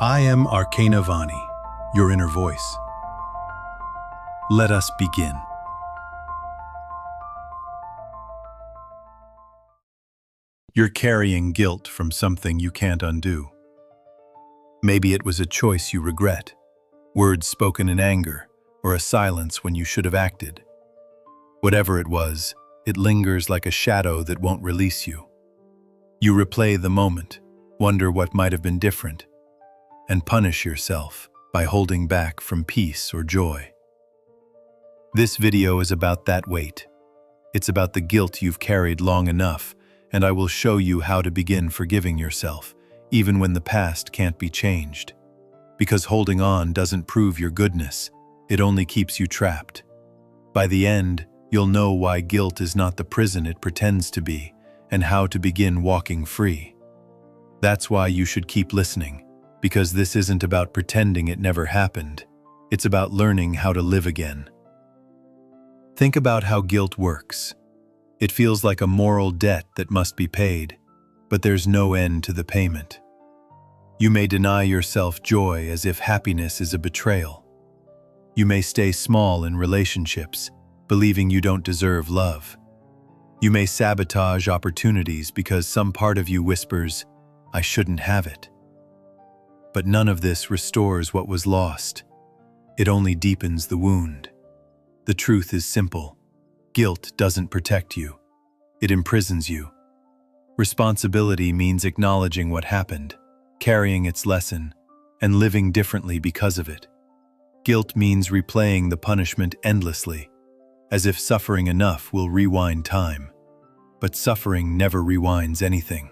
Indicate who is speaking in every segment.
Speaker 1: I am Arcana Vani, your inner voice. Let us begin. You're carrying guilt from something you can't undo. Maybe it was a choice you regret, words spoken in anger, or a silence when you should have acted. Whatever it was, it lingers like a shadow that won't release you. You replay the moment, wonder what might have been different, and punish yourself by holding back from peace or joy. This video is about that weight. It's about the guilt you've carried long enough, and I will show you how to begin forgiving yourself, even when the past can't be changed. Because holding on doesn't prove your goodness, it only keeps you trapped. By the end, you'll know why guilt is not the prison it pretends to be, and how to begin walking free. That's why you should keep listening, because this isn't about pretending it never happened. It's about learning how to live again. Think about how guilt works. It feels like a moral debt that must be paid, but there's no end to the payment. You may deny yourself joy as if happiness is a betrayal. You may stay small in relationships, believing you don't deserve love. You may sabotage opportunities because some part of you whispers, "I shouldn't have it." But none of this restores what was lost. It only deepens the wound. The truth is simple. Guilt doesn't protect you. It imprisons you. Responsibility means acknowledging what happened, carrying its lesson, and living differently because of it. Guilt means replaying the punishment endlessly, as if suffering enough will rewind time. But suffering never rewinds anything.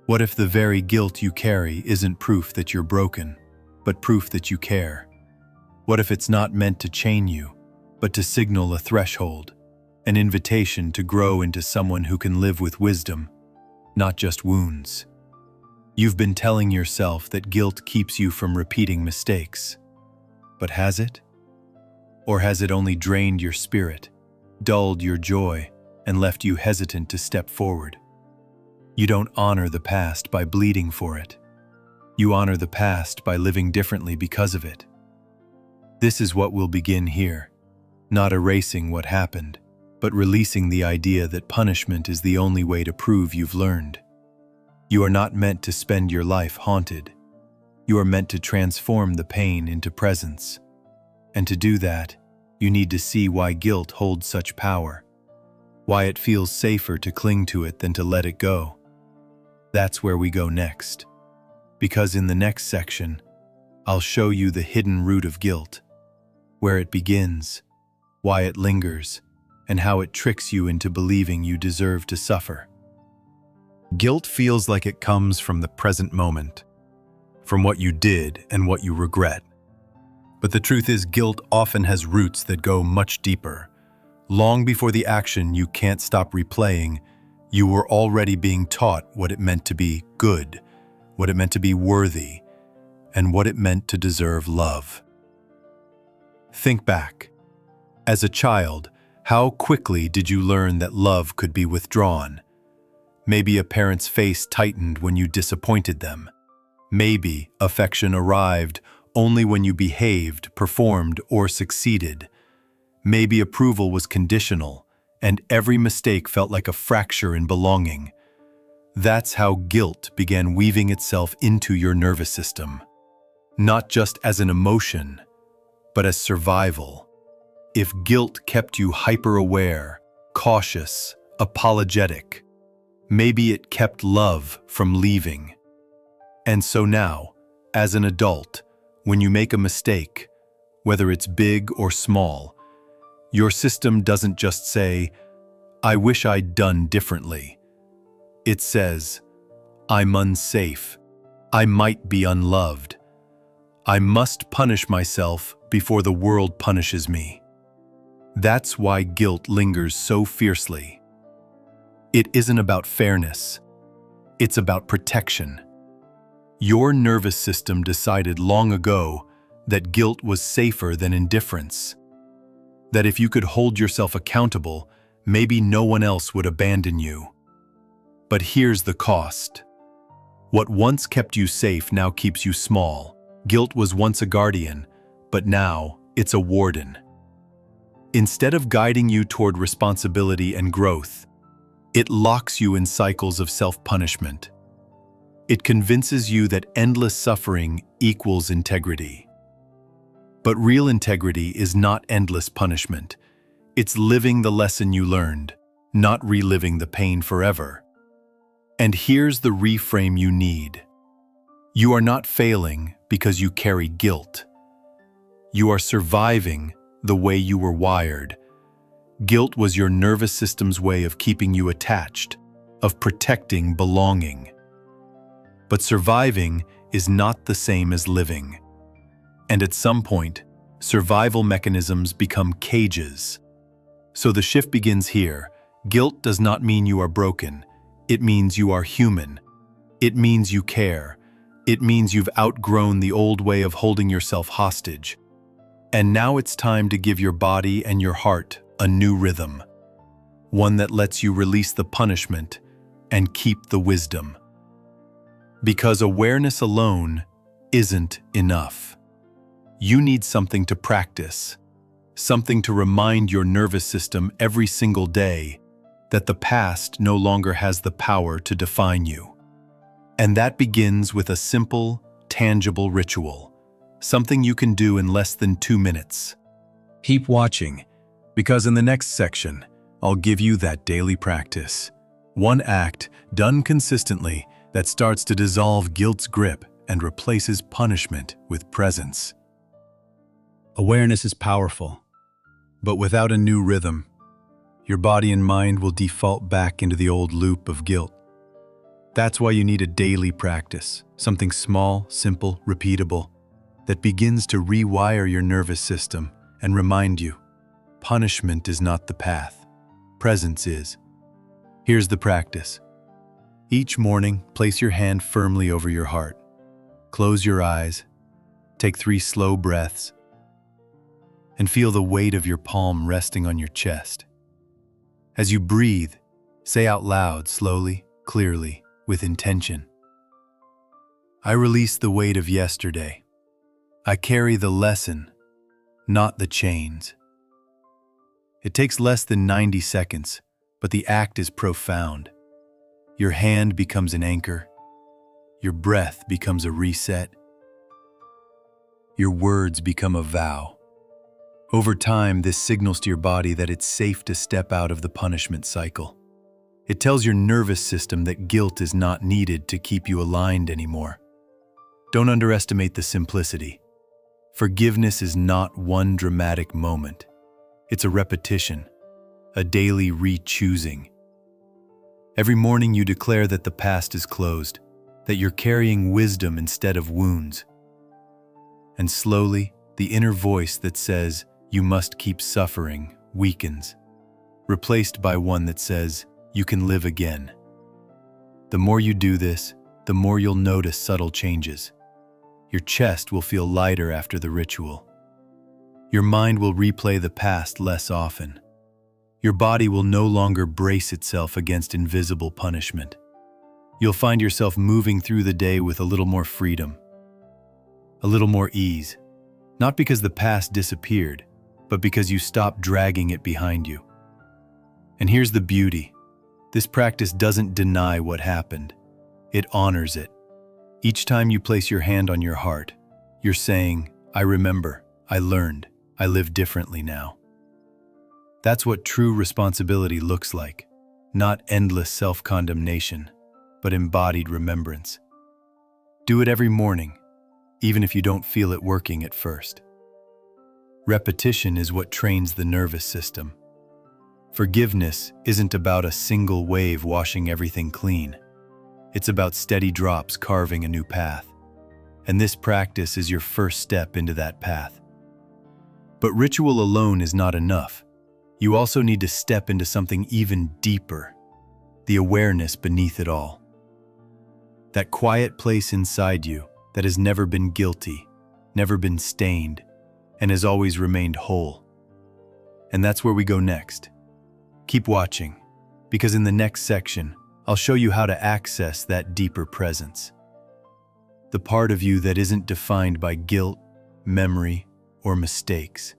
Speaker 1: What if the very guilt you carry isn't proof that you're broken, but proof that you care? What if it's not meant to chain you, but to signal a threshold, an invitation to grow into someone who can live with wisdom, not just wounds? You've been telling yourself that guilt keeps you from repeating mistakes. But has it? Or has it only drained your spirit, dulled your joy, and left you hesitant to step forward? You don't honor the past by bleeding for it. You honor the past by living differently because of it. This is what will begin here. Not erasing what happened, but releasing the idea that punishment is the only way to prove you've learned. You are not meant to spend your life haunted. You are meant to transform the pain into presence. And to do that, you need to see why guilt holds such power, why it feels safer to cling to it than to let it go. That's where we go next. Because in the next section, I'll show you the hidden root of guilt, where it begins, why it lingers, and how it tricks you into believing you deserve to suffer. Guilt feels like it comes from the present moment, from what you did and what you regret. But the truth is, guilt often has roots that go much deeper. Long before the action you can't stop replaying, you were already being taught what it meant to be good, what it meant to be worthy, and what it meant to deserve love. Think back. As a child, how quickly did you learn that love could be withdrawn? Maybe a parent's face tightened when you disappointed them. Maybe affection arrived only when you behaved, performed, or succeeded. Maybe approval was conditional, and every mistake felt like a fracture in belonging. That's how guilt began weaving itself into your nervous system. Not just as an emotion, but as survival. If guilt kept you hyper-aware, cautious, apologetic, maybe it kept love from leaving. And so now, as an adult, when you make a mistake, whether it's big or small, your system doesn't just say, "I wish I'd done differently." It says, "I'm unsafe. I might be unloved. I must punish myself before the world punishes me." That's why guilt lingers so fiercely. It isn't about fairness. It's about protection. Your nervous system decided long ago that guilt was safer than indifference. That if you could hold yourself accountable, maybe no one else would abandon you. But here's the cost. What once kept you safe now keeps you small. Guilt was once a guardian, but now it's a warden. Instead of guiding you toward responsibility and growth, it locks you in cycles of self-punishment. It convinces you that endless suffering equals integrity. But real integrity is not endless punishment. It's living the lesson you learned, not reliving the pain forever. And here's the reframe you need. You are not failing because you carry guilt. You are surviving the way you were wired. Guilt was your nervous system's way of keeping you attached, of protecting belonging. But surviving is not the same as living. And at some point, survival mechanisms become cages. So the shift begins here. Guilt does not mean you are broken. It means you are human. It means you care. It means you've outgrown the old way of holding yourself hostage. And now it's time to give your body and your heart a new rhythm. One that lets you release the punishment and keep the wisdom. Because awareness alone isn't enough. You need something to practice, something to remind your nervous system every single day that the past no longer has the power to define you. And that begins with a simple, tangible ritual, something you can do in less than 2 minutes. Keep watching, because in the next section, I'll give you that daily practice. One act, done consistently, that starts to dissolve guilt's grip and replaces punishment with presence. Awareness is powerful, but without a new rhythm, your body and mind will default back into the old loop of guilt. That's why you need a daily practice, something small, simple, repeatable, that begins to rewire your nervous system and remind you, punishment is not the path, presence is. Here's the practice. Each morning, place your hand firmly over your heart. Close your eyes, take 3 slow breaths, and feel the weight of your palm resting on your chest. As you breathe, say out loud, slowly, clearly, with intention. I release the weight of yesterday. I carry the lesson, not the chains. It takes less than 90 seconds, but the act is profound. Your hand becomes an anchor. Your breath becomes a reset. Your words become a vow. Over time, this signals to your body that it's safe to step out of the punishment cycle. It tells your nervous system that guilt is not needed to keep you aligned anymore. Don't underestimate the simplicity. Forgiveness is not one dramatic moment. It's a repetition, a daily re-choosing. Every morning you declare that the past is closed, that you're carrying wisdom instead of wounds. And slowly, the inner voice that says, you must keep suffering, weakens, replaced by one that says, you can live again. The more you do this, the more you'll notice subtle changes. Your chest will feel lighter after the ritual. Your mind will replay the past less often. Your body will no longer brace itself against invisible punishment. You'll find yourself moving through the day with a little more freedom, a little more ease, not because the past disappeared, but because you stopped dragging it behind you. And here's the beauty. This practice doesn't deny what happened. It honors it. Each time you place your hand on your heart, you're saying, I remember, I learned, I live differently now. That's what true responsibility looks like. Not endless self-condemnation, but embodied remembrance. Do it every morning, even if you don't feel it working at first. Repetition is what trains the nervous system. Forgiveness isn't about a single wave washing everything clean. It's about steady drops carving a new path. And this practice is your first step into that path. But ritual alone is not enough. You also need to step into something even deeper, the awareness beneath it all. That quiet place inside you that has never been guilty, never been stained, and has always remained whole. And that's where we go next. Keep watching, because in the next section, I'll show you how to access that deeper presence, the part of you that isn't defined by guilt, memory, or mistakes.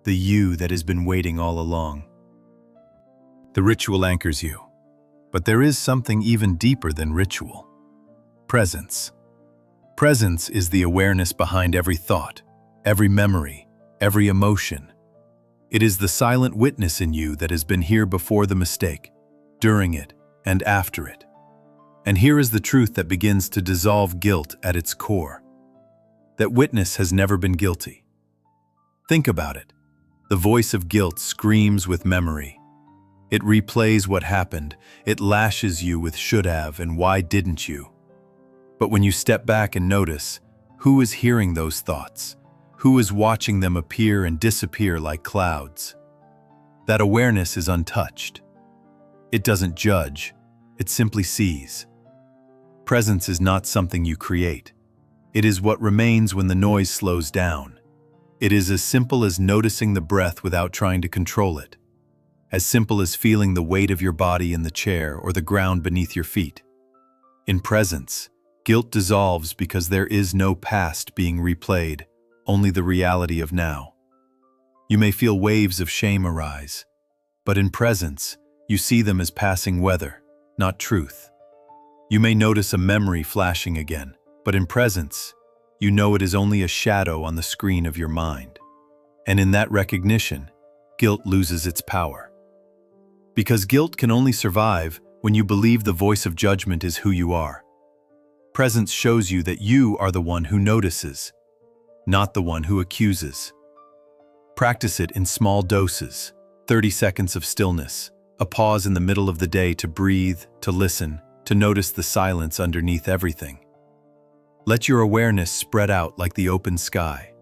Speaker 1: The you that has been waiting all along. The ritual anchors you, but there is something even deeper than ritual. Presence. Presence is the awareness behind every thought, every memory, every emotion. It is the silent witness in you that has been here before the mistake, during it, and after it. And here is the truth that begins to dissolve guilt at its core. That witness has never been guilty. Think about it. The voice of guilt screams with memory. It replays what happened. It lashes you with should have and why didn't you. But when you step back and notice, who is hearing those thoughts? Who is watching them appear and disappear like clouds? That awareness is untouched. It doesn't judge. It simply sees. Presence is not something you create. It is what remains when the noise slows down. It is as simple as noticing the breath without trying to control it. As simple as feeling the weight of your body in the chair or the ground beneath your feet. In presence, guilt dissolves because there is no past being replayed, only the reality of now. You may feel waves of shame arise, but in presence, you see them as passing weather, not truth. You may notice a memory flashing again, but in presence, you know it is only a shadow on the screen of your mind. And in that recognition, guilt loses its power. Because guilt can only survive when you believe the voice of judgment is who you are. Presence shows you that you are the one who notices, not the one who accuses. Practice it in small doses, 30 seconds of stillness, a pause in the middle of the day to breathe, to listen, to notice the silence underneath everything. Let your awareness spread out like the open sky.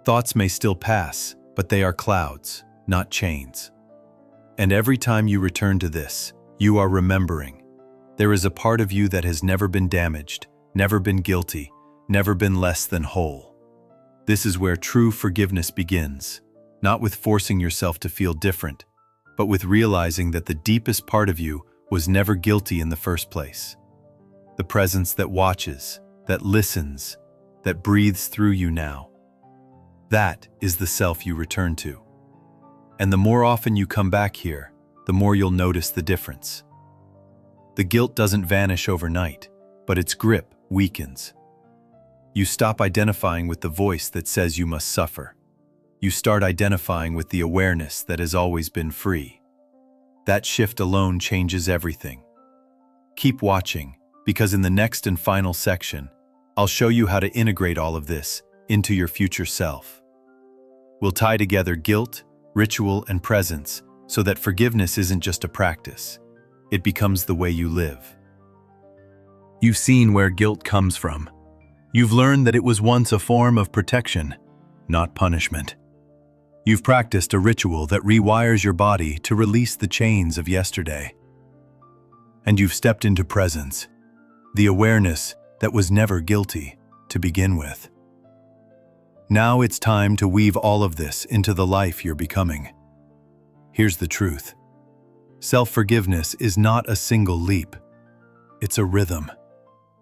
Speaker 1: Thoughts may still pass, but they are clouds, not chains. And every time you return to this, you are remembering. There is a part of you that has never been damaged, never been guilty, never been less than whole. This is where true forgiveness begins, not with forcing yourself to feel different, but with realizing that the deepest part of you was never guilty in the first place. The presence that watches, that listens, that breathes through you now. That is the self you return to. And the more often you come back here, the more you'll notice the difference. The guilt doesn't vanish overnight, but its grip weakens. You stop identifying with the voice that says you must suffer. You start identifying with the awareness that has always been free. That shift alone changes everything. Keep watching, because in the next and final section, I'll show you how to integrate all of this into your future self. We'll tie together guilt, ritual, and presence so that forgiveness isn't just a practice. It becomes the way you live. You've seen where guilt comes from. You've learned that it was once a form of protection, not punishment. You've practiced a ritual that rewires your body to release the chains of yesterday. And you've stepped into presence, the awareness that was never guilty to begin with. Now it's time to weave all of this into the life you're becoming. Here's the truth. Self-forgiveness is not a single leap. It's a rhythm,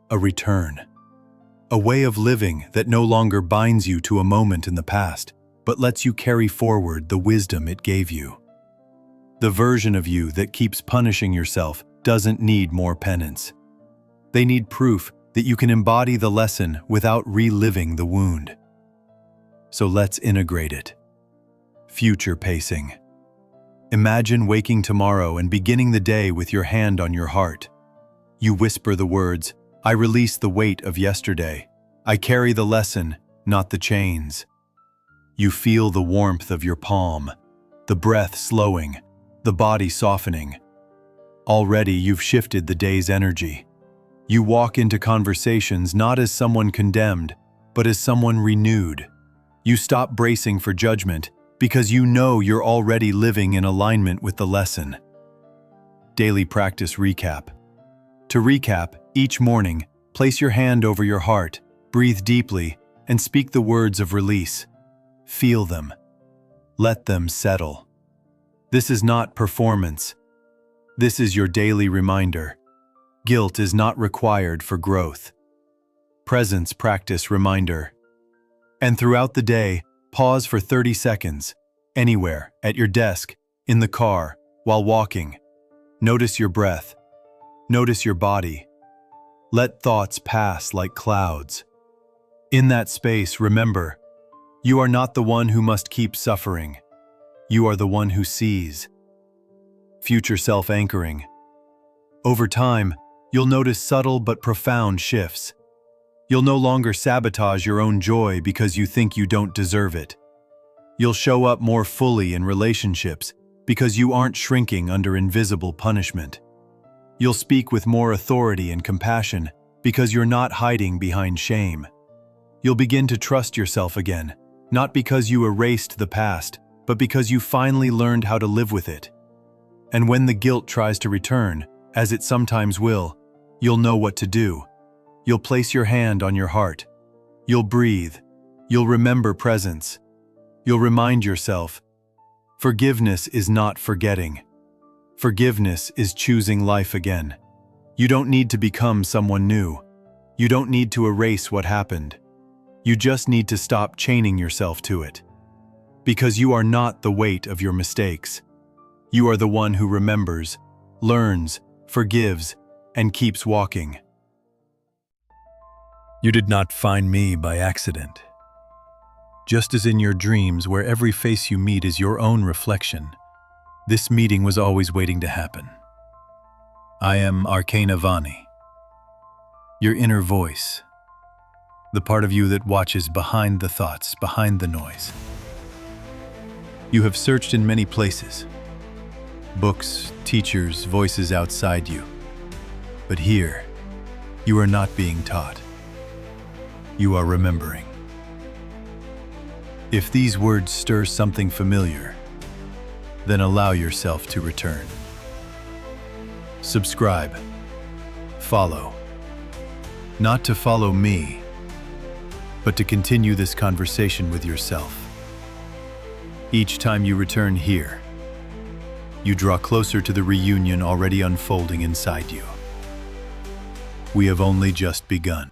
Speaker 1: a return, a way of living that no longer binds you to a moment in the past, but lets you carry forward the wisdom it gave you. The version of you that keeps punishing yourself doesn't need more penance. They need proof that you can embody the lesson without reliving the wound. So let's integrate it. Future pacing. Imagine waking tomorrow and beginning the day with your hand on your heart. You whisper the words, "I release the weight of yesterday. I carry the lesson, not the chains." You feel the warmth of your palm, the breath slowing, the body softening. Already you've shifted the day's energy. You walk into conversations not as someone condemned, but as someone renewed. You stop bracing for judgment because you know you're already living in alignment with the lesson. Daily practice recap. To recap, each morning, place your hand over your heart, breathe deeply, and speak the words of release. Feel them. Let them settle. This is not performance. This is your daily reminder. Guilt is not required for growth. presence practice reminder. And throughout the day, pause for 30 seconds, anywhere, at your desk, in the car, while walking. Notice your breath. Notice your body. Let thoughts pass like clouds. In that space, remember, you are not the one who must keep suffering. You are the one who sees. Future self-anchoring. Over time, you'll notice subtle but profound shifts. You'll no longer sabotage your own joy because you think you don't deserve it. You'll show up more fully in relationships because you aren't shrinking under invisible punishment. You'll speak with more authority and compassion because you're not hiding behind shame. You'll begin to trust yourself again, not because you erased the past, but because you finally learned how to live with it. And when the guilt tries to return, as it sometimes will, you'll know what to do. You'll place your hand on your heart. You'll breathe. You'll remember presence. You'll remind yourself, forgiveness is not forgetting. Forgiveness is choosing life again. You don't need to become someone new. You don't need to erase what happened. You just need to stop chaining yourself to it. Because you are not the weight of your mistakes. You are the one who remembers, learns, forgives, and keeps walking. You did not find me by accident. Just as in your dreams, where every face you meet is your own reflection, this meeting was always waiting to happen. I am Arcana Vani, your inner voice, the part of you that watches behind the thoughts, behind the noise. You have searched in many places, books, teachers, voices outside you. But here, you are not being taught. You are remembering. If these words stir something familiar, then allow yourself to return. Subscribe. Follow. Not to follow me, but to continue this conversation with yourself. Each time you return here, you draw closer to the reunion already unfolding inside you. We have only just begun.